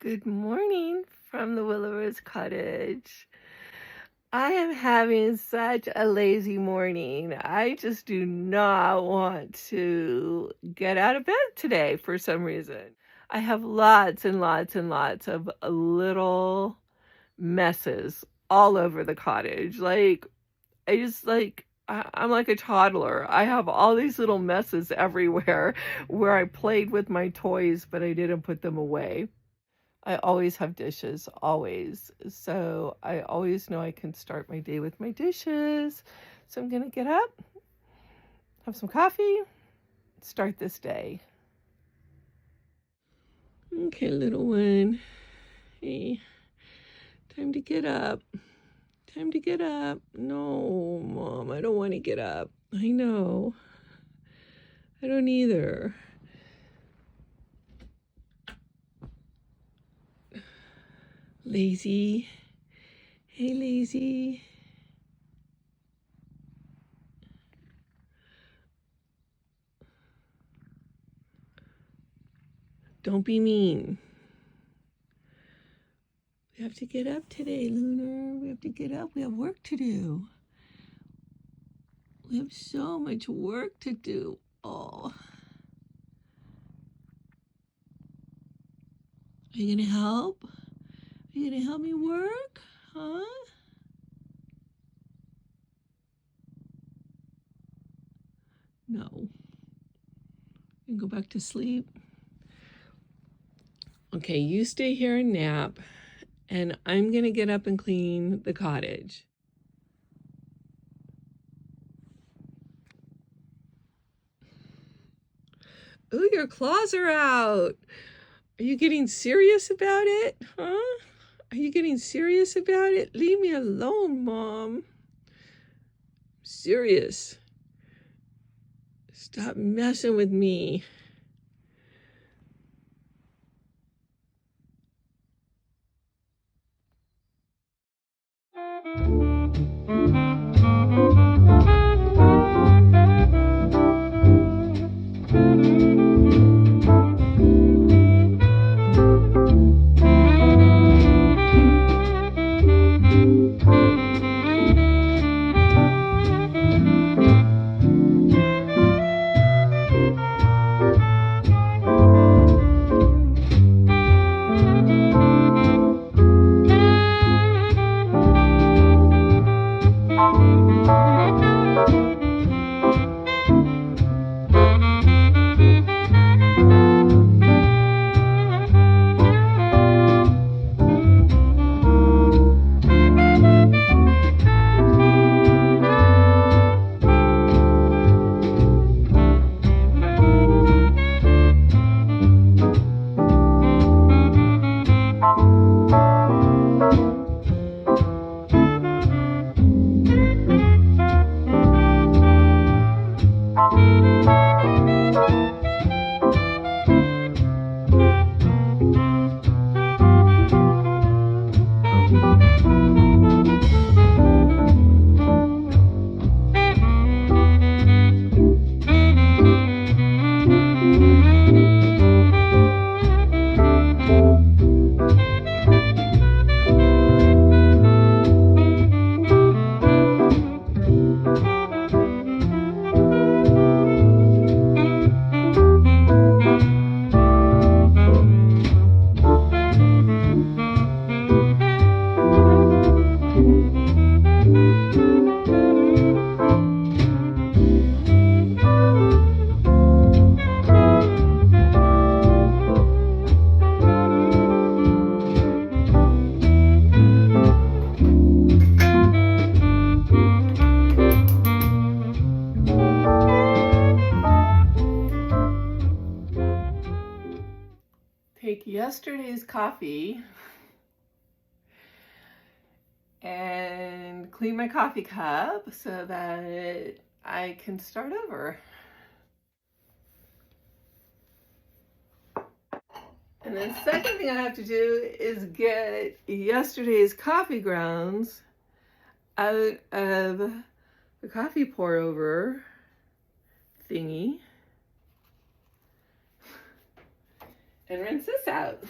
Good morning from the Willow Cottage. I am having such a lazy morning. I just do not want to get out of bed today for some reason. I have lots and lots and lots of little messes all over the cottage. I'm like a toddler. I have all these little messes everywhere where I played with my toys, but I didn't put them away. I always have dishes, always. So I always know I can start my day with my dishes. So I'm going to get up, have some coffee, start this day. Okay, little one. Hey, time to get up. Time to get up. No, Mom, I don't want to get up. I know. I don't either. Lazy. Hey, lazy. Don't be mean. We have to get up today, Lunar. We have to get up. We have work to do. We have so much work to do. Oh. Are you going to help? Are you going to help me work? Huh? No. You go back to sleep. Okay, you stay here and nap, and I'm going to get up and clean the cottage. Ooh, your claws are out. Are you getting serious about it? Huh? Are you getting serious about it? Leave me alone, Mom. Serious. Stop messing with me. Take yesterday's coffee and clean my coffee cup so that I can start over. And the second thing I have to do is get yesterday's coffee grounds out of the coffee pour over thingy and rinse this out.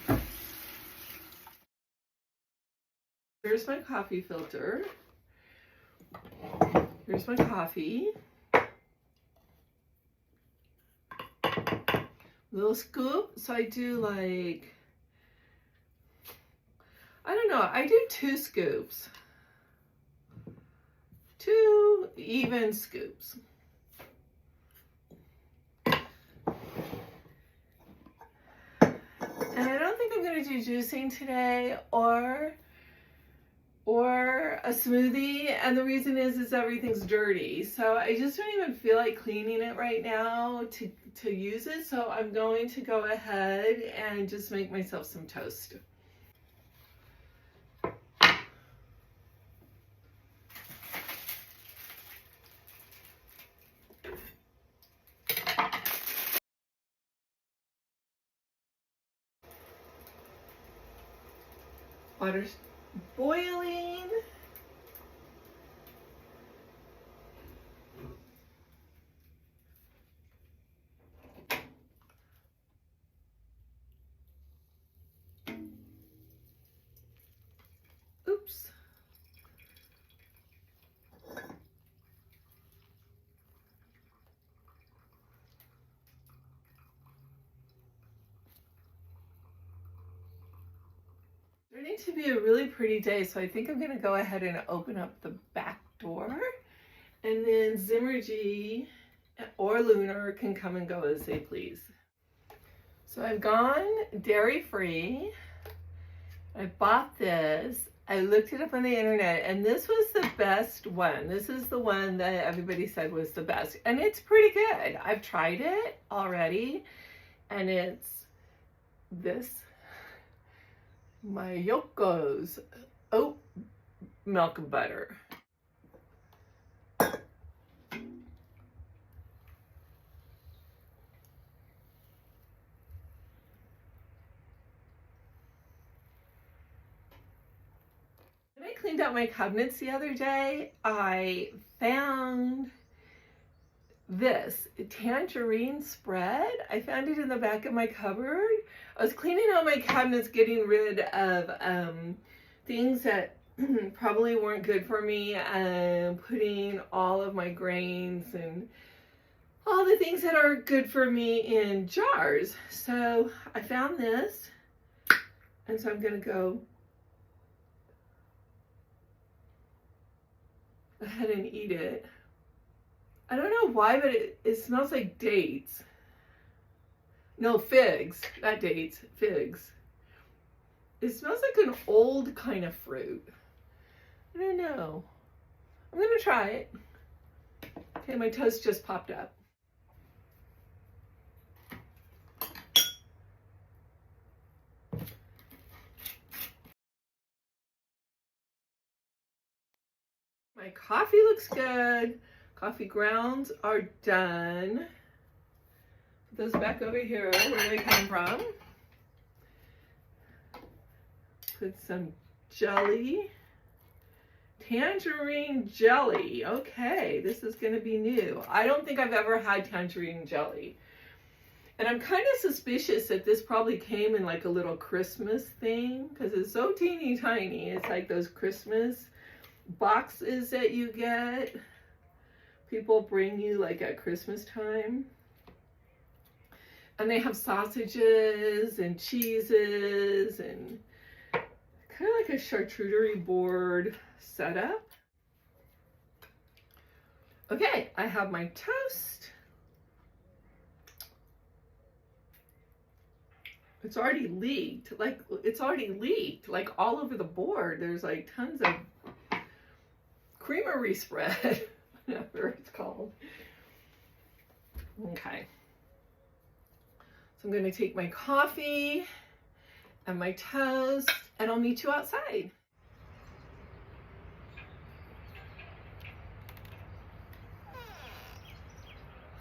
Here's my coffee filter. Here's my coffee. Little scoop. So I do like, I don't know, I do 2 scoops. 2 even scoops. And I don't think I'm going to do juicing today or a smoothie, and the reason is everything's dirty, so I just don't even feel like cleaning it right now to use it, so I'm going to go ahead and just make myself some toast. Water's boiling. Oops. Starting to be a really pretty day, so I think I'm going to go ahead and open up the back door, and then Zimmergy or Lunar can come and go as they please. So I've gone dairy-free. I bought this. I looked it up on the internet, and this was the best one. This is the one that everybody said was the best, and it's pretty good. I've tried it already, and it's this Mayoko's oat milk and butter. When I cleaned out my cabinets the other day, I found this tangerine spread. I found it in the back of my cupboard. I was cleaning out my cabinets, getting rid of things that probably weren't good for me, and putting all of my grains and all the things that are good for me in jars. So I found this, and so I'm gonna go ahead and eat it. I don't know why, but it smells like dates. No, figs, not dates, figs. It smells like an old kind of fruit. I don't know. I'm gonna try it. Okay, my toast just popped up. My coffee looks good. Coffee grounds are done. Put those back over here where they come from. Put some jelly. Tangerine jelly. Okay, this is going to be new. I don't think I've ever had tangerine jelly. And I'm kind of suspicious that this probably came in like a little Christmas thing, because it's so teeny tiny. It's like those Christmas boxes that you get. People bring you like at Christmas time. And they have sausages and cheeses and kind of like a charcuterie board setup. Okay, I have my toast. It's already leaked, like all over the board. There's like tons of creamery spread, whatever it's called. Okay. So I'm going to take my coffee and my toast, and I'll meet you outside.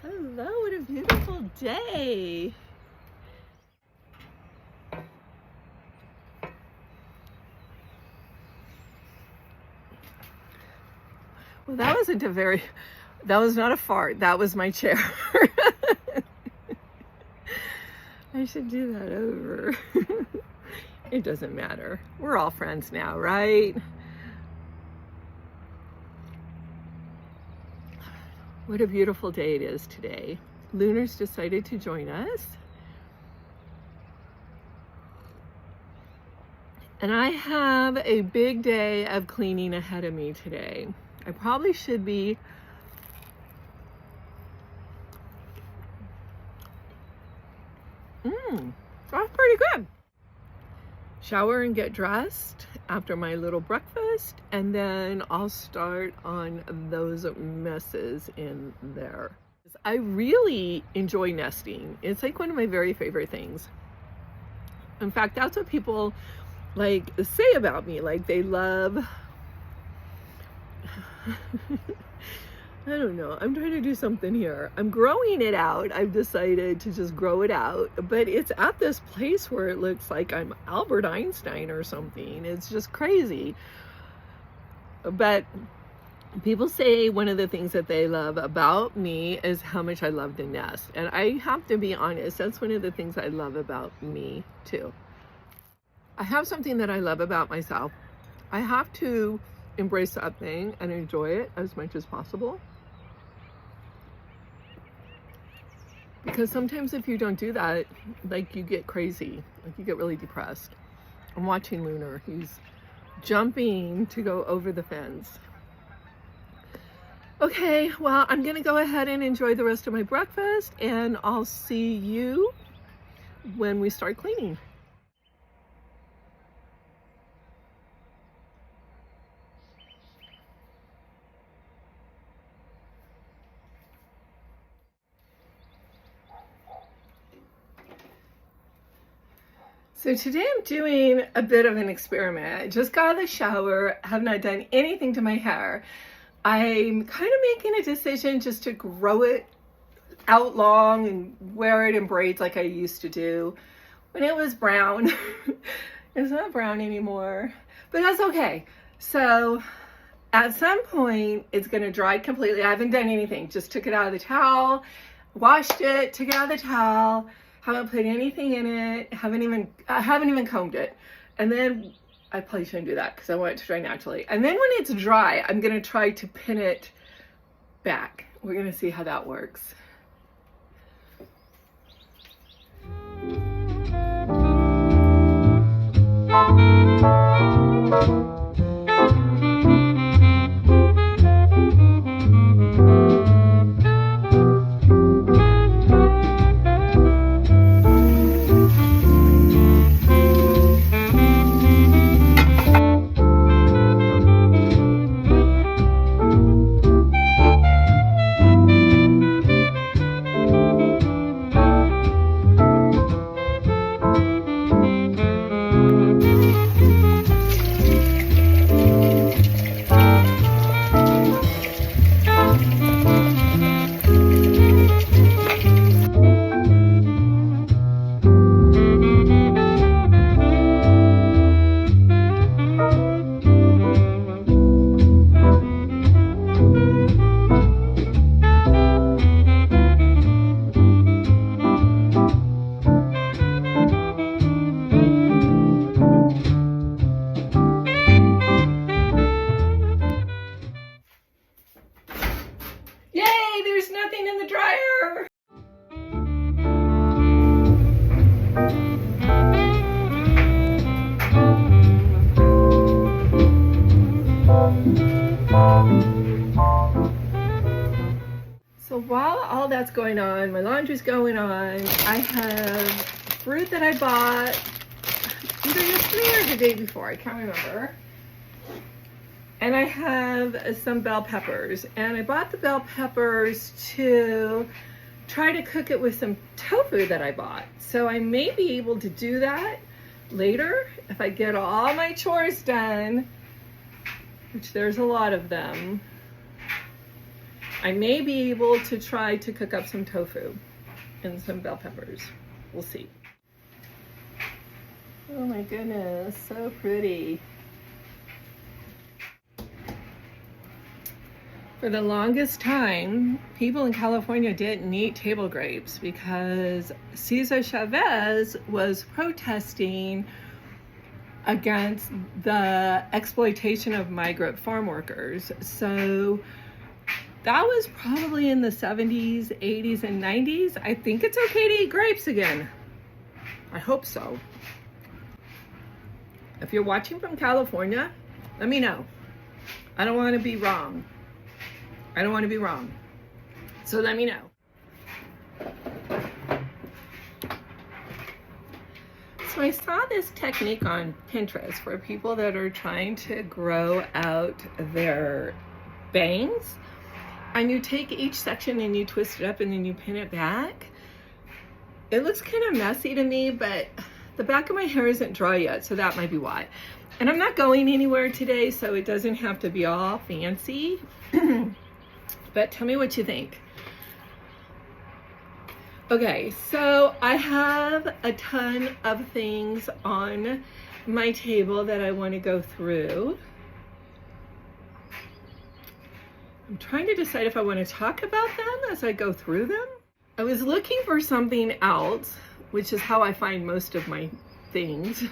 Hello, what a beautiful day. Well, that was not a fart. That was my chair. I should do that over. It doesn't matter. We're all friends now, right? What a beautiful day it is today. Lunar's decided to join us. And I have a big day of cleaning ahead of me today. I probably should be that's pretty good. Shower and get dressed after my little breakfast, and then I'll start on those messes in there. I really enjoy nesting. It's like one of my very favorite things. In fact, that's what people like say about me. Like they love I don't know. I'm trying to do something here. I'm growing it out. I've decided to just grow it out, but it's at this place where it looks like I'm Albert Einstein or something. It's just crazy. But people say one of the things that they love about me is how much I love to nest. And I have to be honest, that's one of the things I love about me too. I have something that I love about myself. I have to embrace something and enjoy it as much as possible. Because sometimes if you don't do that, like you get crazy, like you get really depressed. I'm watching Lunar. He's jumping to go over the fence. Okay, well, I'm gonna go ahead and enjoy the rest of my breakfast, and I'll see you when we start cleaning. So today I'm doing a bit of an experiment. I just got out of the shower, have not done anything to my hair. I'm kind of making a decision just to grow it out long and wear it in braids like I used to do when it was brown. It's not brown anymore, but that's okay. So at some point it's gonna dry completely. I haven't done anything, just took it out of the towel, washed it, took it out of the towel, haven't put anything in it, I haven't even combed it. And then I probably shouldn't do that because I want it to dry naturally. And then when it's dry, I'm gonna try to pin it back. We're gonna see how that works. Yay, there's nothing in the dryer. So while all that's going on, my laundry's going on, I have fruit that I bought either yesterday or the day before, I can't remember. And I have some bell peppers, and I bought the bell peppers to try to cook it with some tofu that I bought. So I may be able to do that later if I get all my chores done, which there's a lot of them. I may be able to try to cook up some tofu and some bell peppers. We'll see. Oh my goodness, so pretty. For the longest time, people in California didn't eat table grapes because Cesar Chavez was protesting against the exploitation of migrant farm workers. So that was probably in the 70s, 80s, and 90s. I think it's okay to eat grapes again. I hope so. If you're watching from California, let me know. I don't want to be wrong. I don't want to be wrong. So let me know. So I saw this technique on Pinterest for people that are trying to grow out their bangs. And you take each section and you twist it up and then you pin it back. It looks kind of messy to me, but the back of my hair isn't dry yet, so that might be why. And I'm not going anywhere today, so it doesn't have to be all fancy. But tell me what you think. Okay, so I have a ton of things on my table that I want to go through. I'm trying to decide if I want to talk about them as I go through them. I was looking for something else, which is how I find most of my things.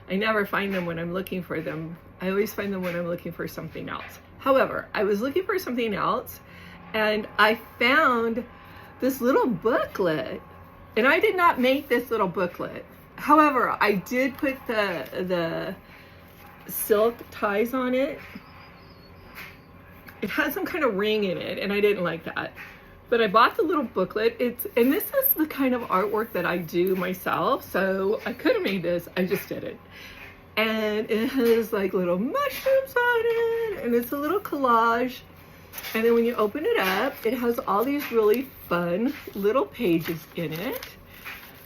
I never find them when I'm looking for them. I always find them when I'm looking for something else. However, I was looking for something else and I found this little booklet, and I did not make this little booklet. However, I did put the silk ties on it. It has some kind of ring in it, and I didn't like that. But I bought the little booklet. And this is the kind of artwork that I do myself, so I could have made this, I just didn't. And it has like little mushrooms on it, and it's a little collage. And then when you open it up, it has all these really fun little pages in it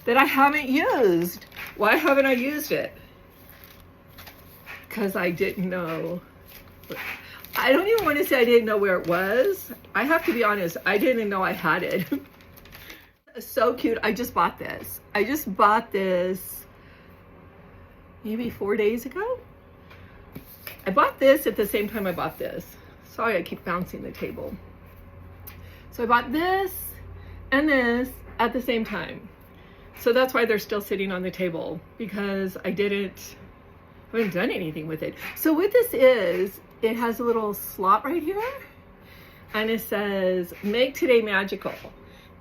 that I haven't used. Why haven't I used it? Because I didn't know. I don't even want to say I didn't know where it was. I have to be honest, I didn't know I had it. So cute. I just bought this. I just bought this maybe 4 days ago. I bought this at the same time I bought this. Sorry, I keep bouncing the table. So I bought this and this at the same time. So that's why they're still sitting on the table, because I haven't done anything with it. So what this is, it has a little slot right here and it says, make today magical.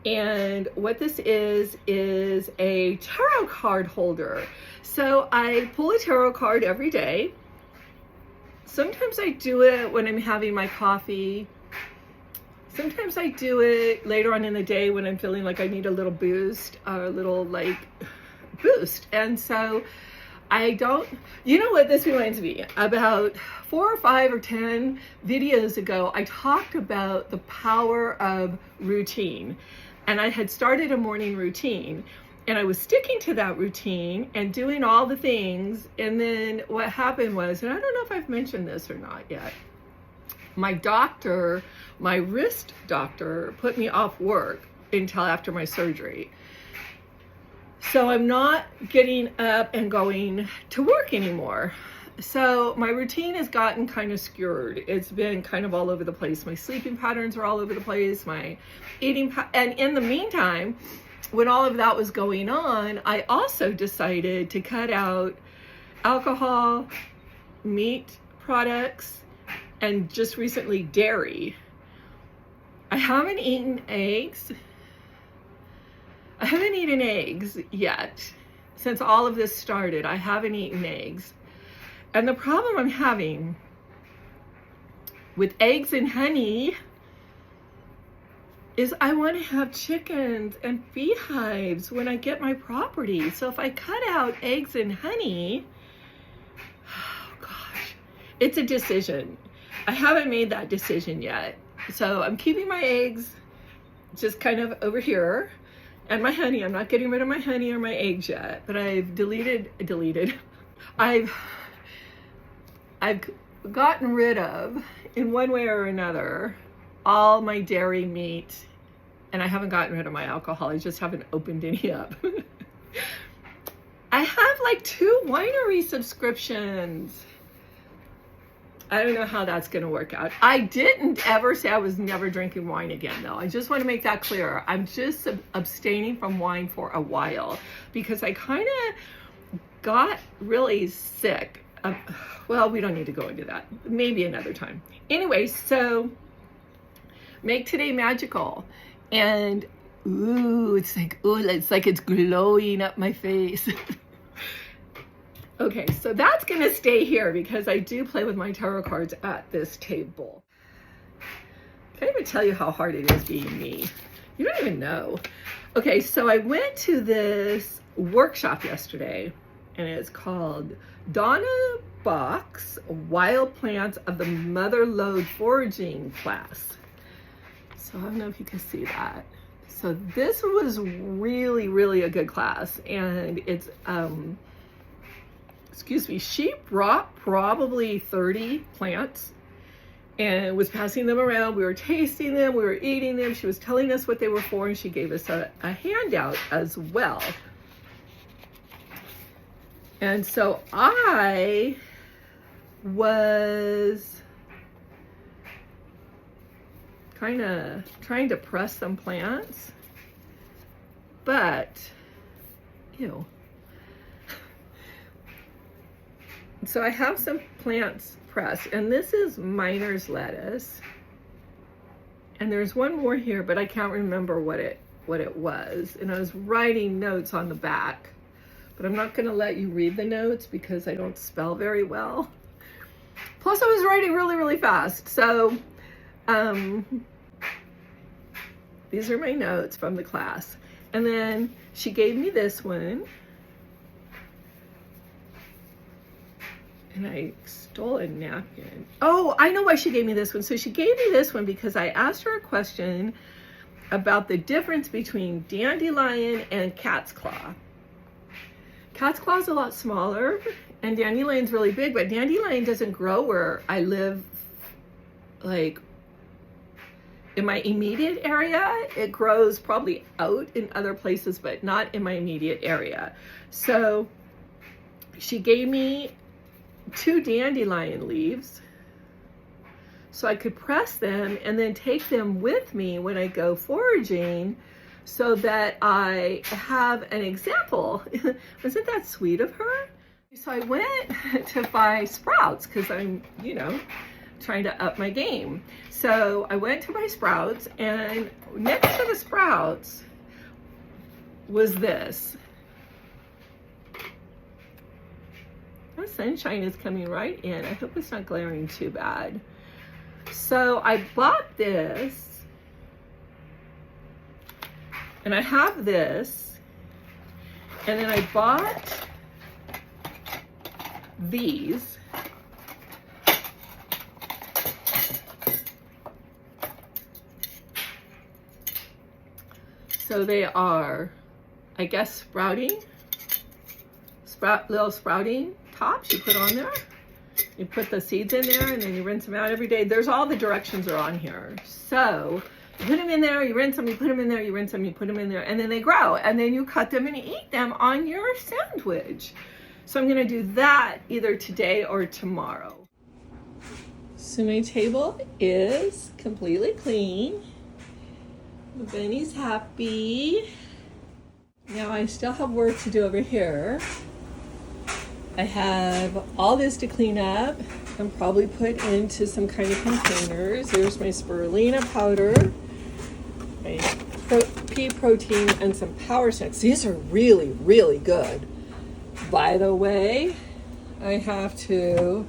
And what this is a tarot card holder. So I pull a tarot card every day. Sometimes I do it when I'm having my coffee. Sometimes I do it later on in the day when I'm feeling like I need a little boost, or a little like boost. And so you know what this reminds me? About 4 or 5 or 10 videos ago, I talked about the power of routine. And I had started a morning routine. And I was sticking to that routine and doing all the things. And then what happened was, and I don't know if I've mentioned this or not yet, my doctor, my wrist doctor, put me off work until after my surgery. So I'm not getting up and going to work anymore. So my routine has gotten kind of skewed. It's been kind of all over the place. My sleeping patterns are all over the place. My eating, and in the meantime, when all of that was going on, I also decided to cut out alcohol, meat products, and just recently dairy. I haven't eaten eggs. I haven't eaten eggs yet. Since all of this started, I haven't eaten eggs. And the problem I'm having with eggs and honey is I want to have chickens and beehives when I get my property. So if I cut out eggs and honey, oh gosh, it's a decision. I haven't made that decision yet. So I'm keeping my eggs just kind of over here, and my honey. I'm not getting rid of my honey or my eggs yet, but I've deleted. I've gotten rid of, in one way or another, all my dairy meat, and I haven't gotten rid of my alcohol. I just haven't opened any up. I have like 2 winery subscriptions. I don't know how that's going to work out. I didn't ever say I was never drinking wine again, though. I just want to make that clear. I'm just abstaining from wine for a while because I kind of got really sick. Well, we don't need to go into that. Maybe another time. Anyway, so make today magical. And ooh, it's like it's glowing up my face. Okay, so that's gonna stay here because I do play with my tarot cards at this table. Can't even tell you how hard it is being me. You don't even know. Okay, so I went to this workshop yesterday, and it's called Donna Bach's Wild Plants of the Mother Lode Foraging class. So I don't know if you can see that. So this was really, really a good class, and it's excuse me, she brought probably 30 plants and was passing them around. We were tasting them, we were eating them. She was telling us what they were for, and she gave us a handout as well. And so I was kind of trying to press some plants, but ew. So I have some plants pressed, and this is miner's lettuce, and there's one more here, but I can't remember what it was, and I was writing notes on the back, but I'm not going to let you read the notes because I don't spell very well. Plus I was writing really, really fast. So these are my notes from the class, and then she gave me this one. And I stole a napkin. Oh, I know why she gave me this one. So she gave me this one because I asked her a question about the difference between dandelion and cat's claw. Cat's claw is a lot smaller and dandelion's really big, but dandelion doesn't grow where I live, like in my immediate area. It grows probably out in other places, but not in my immediate area. So she gave me 2 dandelion leaves so I could press them and then take them with me when I go foraging so that I have an example. Wasn't that sweet of her? So I went to buy sprouts because I'm, you know, trying to up my game. So I went to buy sprouts, and next to the sprouts was this. The sunshine is coming right in. I hope it's not glaring too bad. So I bought this, and I have this, and then I bought these. So they are, I guess, little sprouting tops you put on there. You put the seeds in there, and then you rinse them out every day. There's all the directions are on here. So you put them in there, you rinse them, you put them in there, you rinse them, you put them in there, and then they grow, and then you cut them and eat them on your sandwich. So I'm gonna do that either today or tomorrow. So my table is completely clean. Benny's happy. Now I still have work to do over here. I have all this to clean up and probably put into some kind of containers. There's my spirulina powder, my pea protein, and some power snacks. These are really, really good. By the way, I have to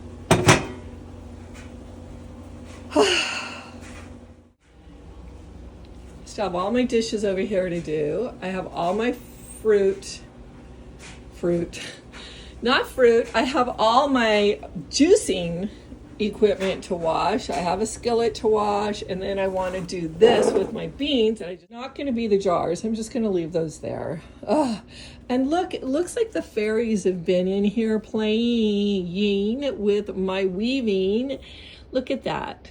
still have all my dishes over here to do. I have all my I have all my juicing equipment to wash. I have a skillet to wash, and then I want to do this with my beans, and it's not going to be the jars. I'm just going to leave those there. And look, it looks like the fairies have been in here playing with my weaving. Look at that.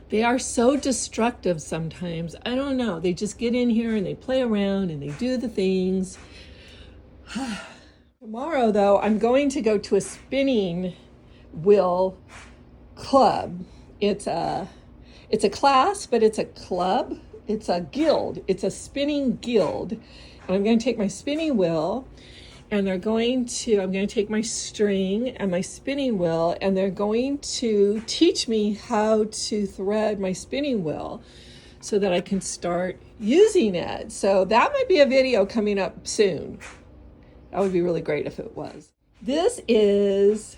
They are so destructive sometimes. I don't know. They just get in here and they play around and they do the things. Tomorrow, though, I'm going to go to a spinning wheel club. It's a class, but it's a club. It's a guild. It's a spinning guild. And I'm going to take my spinning wheel, and I'm going to take my string and my spinning wheel, and they're going to teach me how to thread my spinning wheel so that I can start using it. So that might be a video coming up soon. That would be really great if it was. This is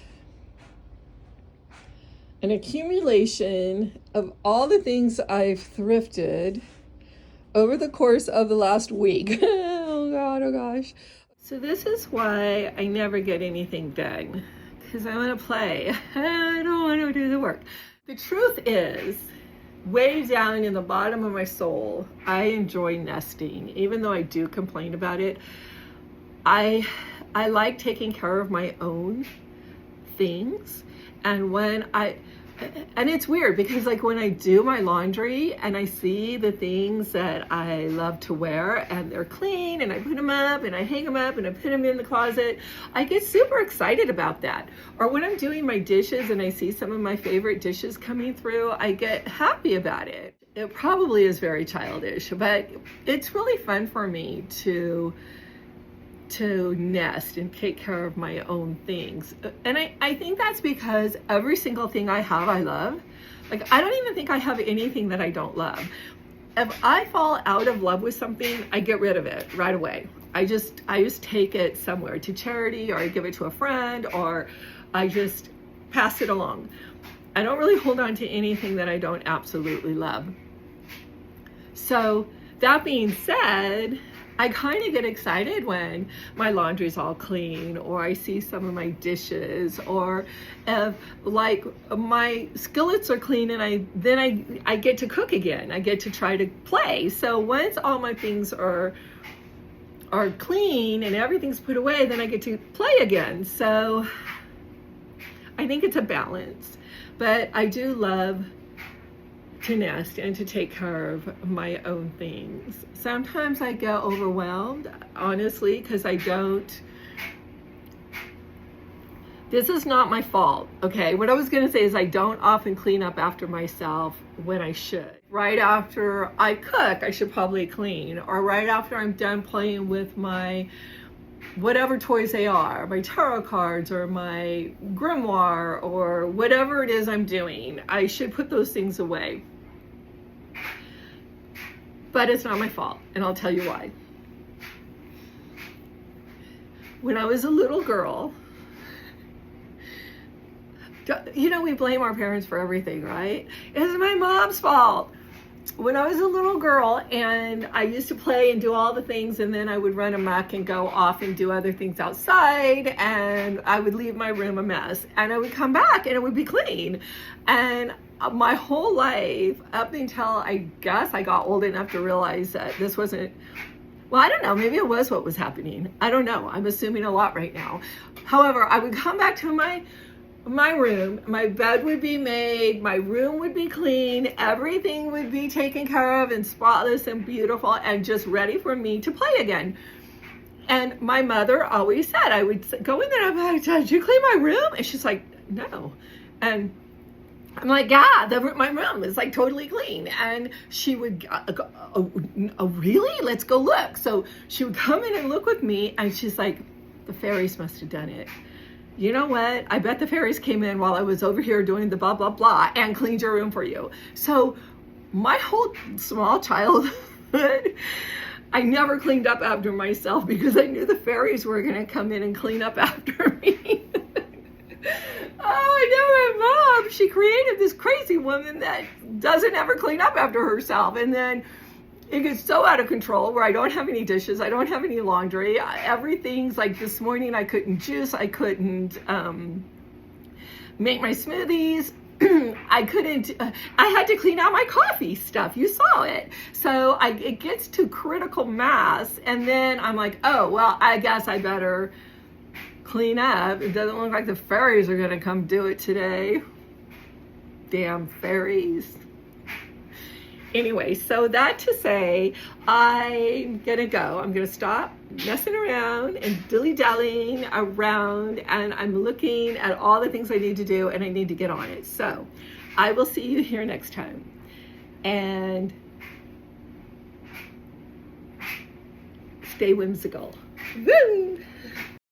an accumulation of all the things I've thrifted over the course of the last week. Oh God, oh gosh. So this is why I never get anything done, because I want to play. I don't want to do the work. The truth is, way down in the bottom of my soul, I enjoy nesting. Even though I do complain about it, I like taking care of my own things. And it's weird because like when I do my laundry and I see the things that I love to wear and they're clean and I put them up and I hang them up and I put them in the closet, I get super excited about that. Or when I'm doing my dishes and I see some of my favorite dishes coming through, I get happy about it. It probably is very childish, but it's really fun for me to nest and take care of my own things. And I think that's because every single thing I have, I love. Like, I don't even think I have anything that I don't love. If I fall out of love with something, I get rid of it right away. I just take it somewhere to charity, or I give it to a friend, or I just pass it along. I don't really hold on to anything that I don't absolutely love. So that being said, I kind of get excited when my laundry's all clean, or I see some of my dishes, or if like my skillets are clean, and then I get to cook again. I get to try to play. So once all my things are clean and everything's put away, then I get to play again. So I think it's a balance, but I do love to nest and to take care of my own things. Sometimes I get overwhelmed, honestly, because this is not my fault, okay? What I was gonna say is I don't often clean up after myself when I should. Right after I cook, I should probably clean, or right after I'm done playing with my whatever toys they are, my tarot cards or my grimoire or whatever it is I'm doing, I should put those things away. But it's not my fault, and I'll tell you why. When I was a little girl, you know, we blame our parents for everything, right? It's my mom's fault. When I was a little girl and I used to play and do all the things, and then I would run amok and go off and do other things outside, and I would leave my room a mess, and I would come back and it would be clean. And my whole life, up until I guess I got old enough to realize that this wasn't, well, I don't know, maybe it was what was happening. I don't know. I'm assuming a lot right now. However, I would come back to my room, my bed would be made, my room would be clean, everything would be taken care of and spotless and beautiful and just ready for me to play again. And my mother always said, I would go in there and I'm like, did you clean my room? And she's like, no. And I'm like, yeah, my room is like totally clean. And she would go, oh, really? Let's go look. So she would come in and look with me, and she's like, the fairies must have done it. You know what? I bet the fairies came in while I was over here doing the blah, blah, blah, and cleaned your room for you. So my whole small childhood, I never cleaned up after myself because I knew the fairies were going to come in and clean up after me. Oh, I know my mom, she created this crazy woman that doesn't ever clean up after herself. And then it gets so out of control where I don't have any dishes, I don't have any laundry, everything's like this morning I couldn't juice, I couldn't make my smoothies, I had to clean out my coffee stuff, you saw it. So it gets to critical mass, and then I'm like, oh, well, I guess I better clean up. It doesn't look like the fairies are gonna come do it today. Damn fairies. Anyway, so that to say, I'm gonna go. I'm gonna stop messing around and dilly-dallying around, and I'm looking at all the things I need to do, and I need to get on it. So I will see you here next time. And stay whimsical. Woo!